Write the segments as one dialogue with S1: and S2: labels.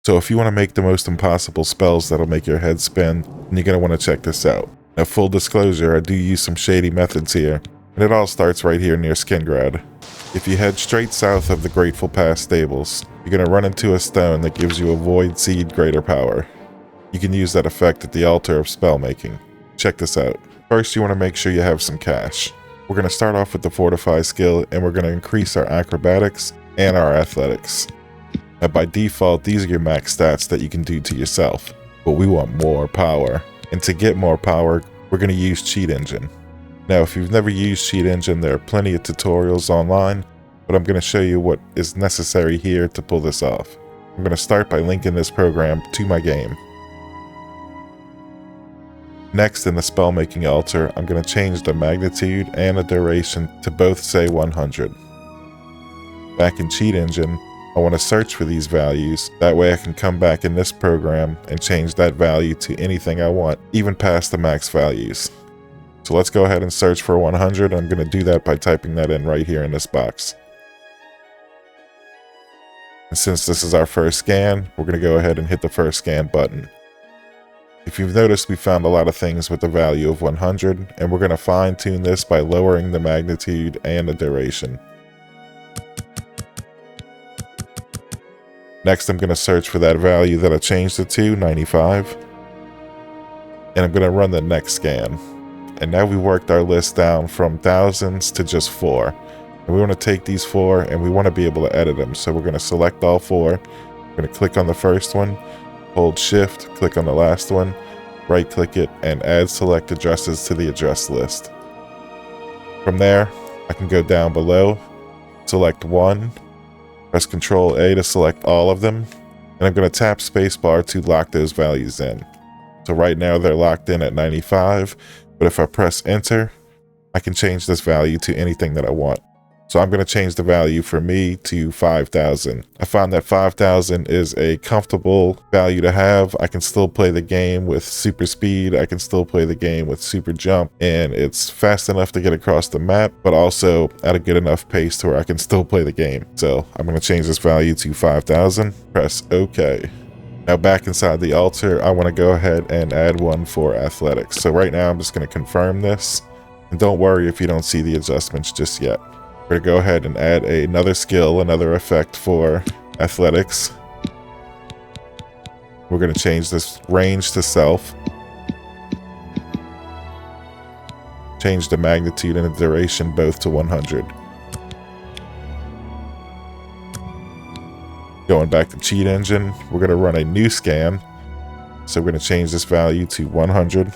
S1: So if you want to make the most impossible spells that'll make your head spin, then you're going to want to check this out. Now, full disclosure, I do use some shady methods here, and it all starts right here near Skingrad. If you head straight south of the Grateful Pass stables, you're going to run into a stone that gives you a Void Seed Greater Power. You can use that effect at the altar of spellmaking. Check this out. First, you want to make sure you have some cash. We're going to start off with the Fortify skill, and we're going to increase our acrobatics and our athletics. Now, by default, these are your max stats that you can do to yourself, but we want more power. And to get more power, we're going to use Cheat Engine. Now, if you've never used Cheat Engine, there are plenty of tutorials online, but I'm going to show you what is necessary here to pull this off. I'm going to start by linking this program to my game. Next, in the spellmaking altar, I'm going to change the magnitude and the duration to both say 100. Back in Cheat Engine, I want to search for these values. That way I can come back in this program and change that value to anything I want, even past the max values. So let's go ahead and search for 100. I'm going to do that by typing that in right here in this box. And since this is our first scan, we're going to go ahead and hit the first scan button. If you've noticed, we found a lot of things with the value of 100, and we're going to fine tune this by lowering the magnitude and the duration. Next, I'm going to search for that value that I changed it to, 95. And I'm going to run the next scan. And now we worked our list down from thousands to just 4. And we want to take these 4 and we want to be able to edit them. So we're going to select all 4. We're going to click on the first one, hold shift, click on the last one, right click it, and add select addresses to the address list. From there, I can go down below, select 1, press Ctrl A to select all of them, and I'm going to tap spacebar to lock those values in. So right now they're locked in at 95, but if I press enter, I can change this value to anything that I want. So I'm going to change the value for me to 5,000. I found that 5,000 is a comfortable value to have. I can still play the game with super speed. I can still play the game with super jump, and it's fast enough to get across the map, but also at a good enough pace to where I can still play the game. So I'm going to change this value to 5,000. Press OK. Now back inside the altar, I want to go ahead and add one for athletics. So right now I'm just going to confirm this. And don't worry if you don't see the adjustments just yet. We're going to go ahead and add another skill, another effect for athletics. We're going to change this range to self. Change the magnitude and the duration both to 100. Going back to Cheat Engine, we're going to run a new scan. So we're going to change this value to 100.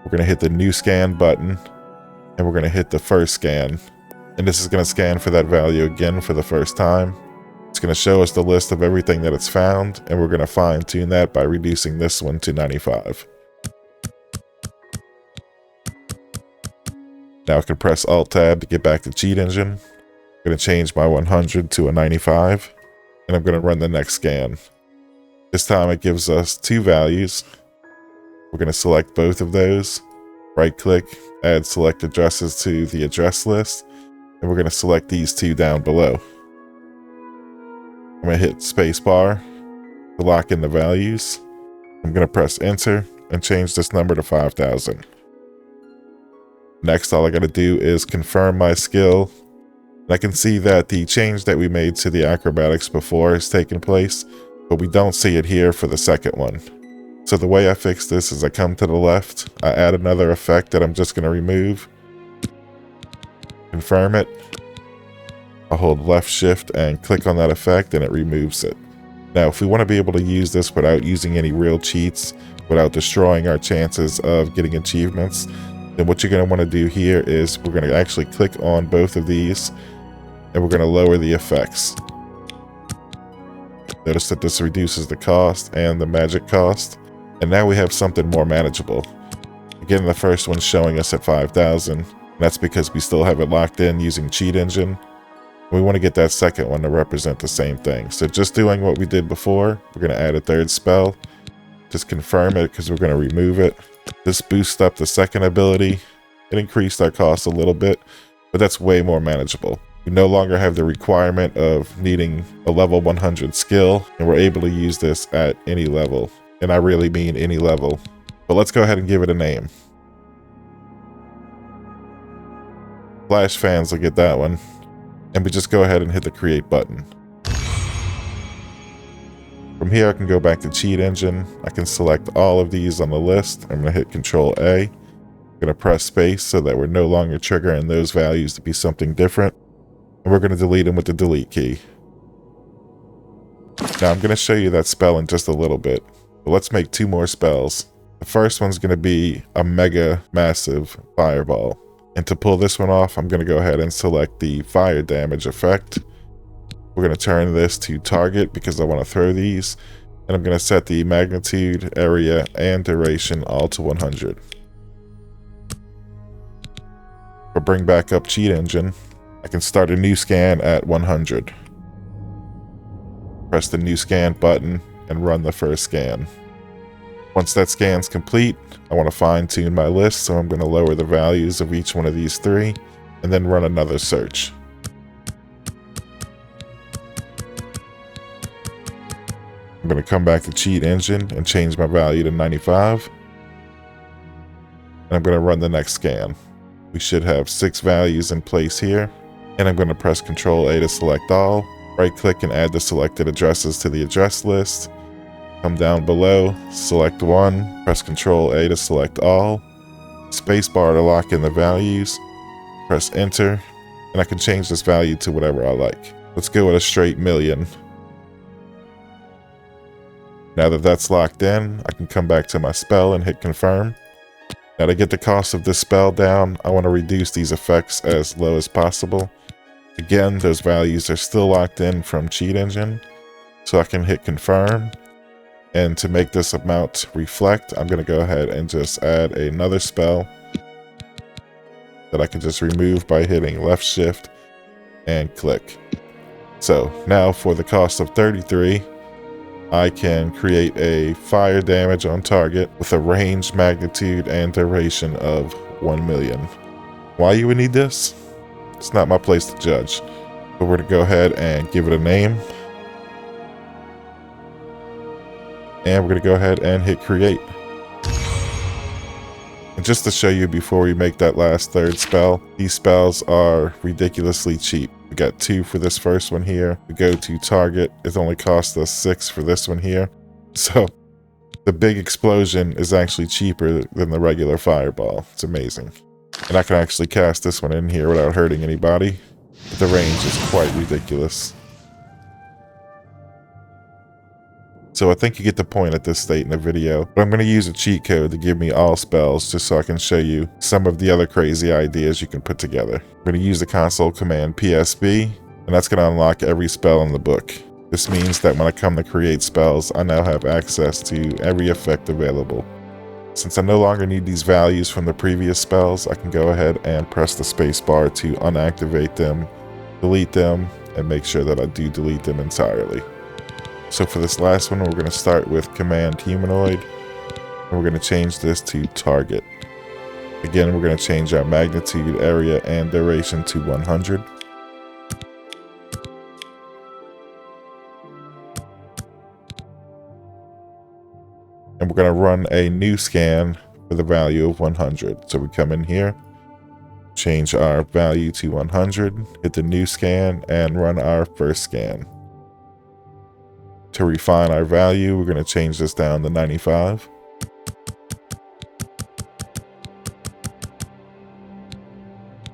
S1: We're going to hit the new scan button. And we're going to hit the first scan. And this is going to scan for that value again for the first time. It's going to show us the list of everything that it's found. And we're going to fine tune that by reducing this one to 95. Now I can press Alt-Tab to get back to Cheat Engine. I'm going to change my 100 to a 95. And I'm going to run the next scan. This time it gives us 2 values. We're going to select both of those. Right click, add select addresses to the address list, and we're going to select these 2 down below. I'm going to hit spacebar to lock in the values. I'm going to press enter and change this number to 5,000. Next, all I got to do is confirm my skill. And I can see that the change that we made to the acrobatics before has taken place, but we don't see it here for the second one. So the way I fix this is I come to the left, I add another effect that I'm just going to remove, confirm it, I hold left shift and click on that effect and it removes it. Now if we want to be able to use this without using any real cheats, without destroying our chances of getting achievements, then what you're going to want to do here is we're going to actually click on both of these and we're going to lower the effects. Notice that this reduces the cost and the magic cost. And now we have something more manageable. Again, the first one's showing us at 5,000. And that's because we still have it locked in using Cheat Engine. We want to get that second one to represent the same thing. So just doing what we did before, we're going to add a third spell. Just confirm it because we're going to remove it. This boosts up the second ability. It increased our cost a little bit, but that's way more manageable. We no longer have the requirement of needing a level 100 skill, and we're able to use this at any level. And I really mean any level. But let's go ahead and give it a name. Flash fans will get that one. And we just go ahead and hit the create button. From here, I can go back to Cheat Engine. I can select all of these on the list. I'm going to hit Control A. I'm going to press space so that we're no longer triggering those values to be something different. And we're going to delete them with the delete key. Now I'm going to show you that spell in just a little bit. But let's make 2 more spells. The first one's going to be a mega massive fireball. And to pull this one off, I'm going to go ahead and select the fire damage effect. We're going to turn this to target because I want to throw these. And I'm going to set the magnitude, area, and duration all to 100. We'll bring back up Cheat Engine. I can start a new scan at 100. Press the new scan button and run the first scan. Once that scan's complete, I want to fine tune my list, so I'm going to lower the values of each one of these 3 and then run another search. I'm going to come back to Cheat Engine and change my value to 95. And I'm going to run the next scan. We should have 6 values in place here. And I'm going to press Control A to select all. Right click and add the selected addresses to the address list. Come down below, select one, press Control A to select all. Spacebar to lock in the values. Press enter. And I can change this value to whatever I like. Let's go with a straight million. Now that that's locked in, I can come back to my spell and hit confirm. Now to get the cost of this spell down, I want to reduce these effects as low as possible. Again, those values are still locked in from Cheat Engine, so I can hit confirm. And to make this amount reflect, I'm going to go ahead and just add another spell that I can just remove by hitting left shift and click. So now for the cost of 33, I can create a fire damage on target with a range, magnitude, and duration of 1 million. Why you would need this? It's not my place to judge, but we're going to go ahead and give it a name. And we're going to go ahead and hit create. And just to show you before we make that last 3rd spell, these spells are ridiculously cheap. We got 2 for this first one here. We go to target. It only cost us 6 for this one here. So the big explosion is actually cheaper than the regular fireball. It's amazing. And I can actually cast this one in here without hurting anybody. But the range is quite ridiculous. So I think you get the point at this state in the video. But I'm going to use a cheat code to give me all spells just so I can show you some of the other crazy ideas you can put together. I'm going to use the console command PSB, and that's going to unlock every spell in the book. This means that when I come to create spells, I now have access to every effect available. Since I no longer need these values from the previous spells, I can go ahead and press the spacebar to unactivate them, delete them, and make sure that I do delete them entirely. So for this last one, we're going to start with command humanoid, and we're going to change this to target. Again, we're going to change our magnitude, area, and duration to 100. And we're going to run a new scan for the value of 100. So we come in here, change our value to 100, hit the new scan, and run our first scan. To refine our value, we're going to change this down to 95.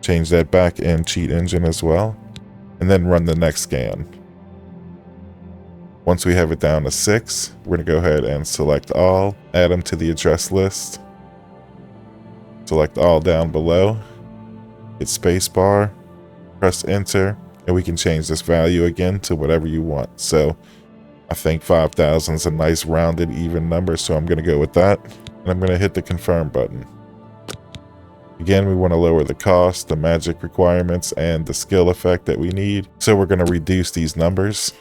S1: Change that back in Cheat Engine as well, and then run the next scan. Once we have it down to 6, we're going to go ahead and select all, add them to the address list. Select all down below, hit spacebar, press enter, and we can change this value again to whatever you want. So I think 5,000 is a nice rounded even number, so I'm going to go with that. And I'm going to hit the confirm button. Again, we want to lower the cost, the magic requirements, and the skill effect that we need. So we're going to reduce these numbers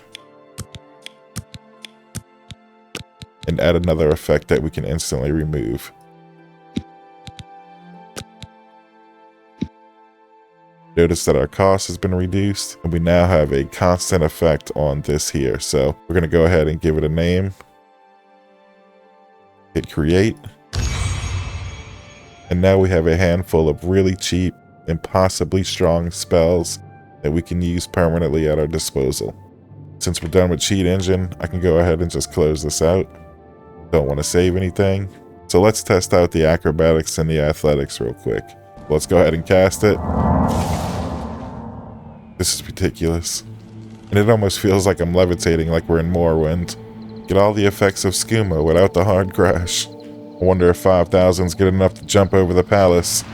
S1: and add another effect that we can instantly remove. Notice that our cost has been reduced, and we now have a constant effect on this here. So we're going to go ahead and give it a name. Hit create. And now we have a handful of really cheap, impossibly strong spells that we can use permanently at our disposal. Since we're done with Cheat Engine, I can go ahead and just close this out. Don't want to save anything. So let's test out the acrobatics and the athletics real quick. Let's go ahead and cast it. This is ridiculous. And it almost feels like I'm levitating like we're in Morrowind. Get all the effects of skooma without the hard crash. I wonder if 5,000 is good enough to jump over the palace.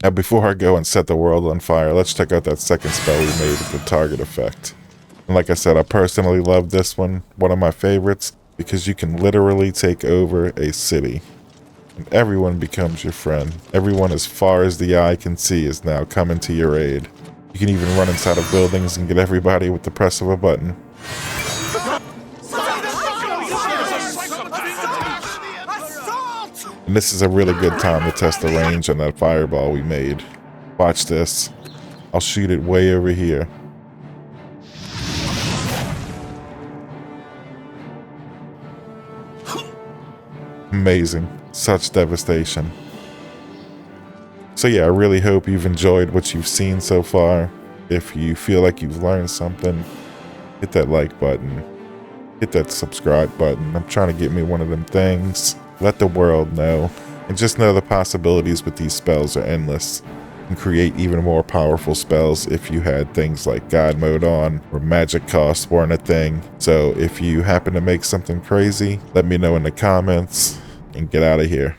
S1: Now before I go and set the world on fire, let's check out that second spell we made with the target effect. And like I said, I personally love this one of my favorites, because you can literally take over a city. And everyone becomes your friend. Everyone as far as the eye can see is now coming to your aid. You can even run inside of buildings and get everybody with the press of a button. And this is a really good time to test the range on that fireball we made. Watch this. I'll shoot it way over here. Amazing. Such devastation. So yeah, I really hope you've enjoyed what you've seen so far. If you feel like you've learned something, hit that like button. Hit that subscribe button. I'm trying to get me one of them things. Let the world know. And just know the possibilities with these spells are endless. You can create even more powerful spells if you had things like God mode on, or magic costs weren't a thing. So if you happen to make something crazy, let me know in the comments and get out of here.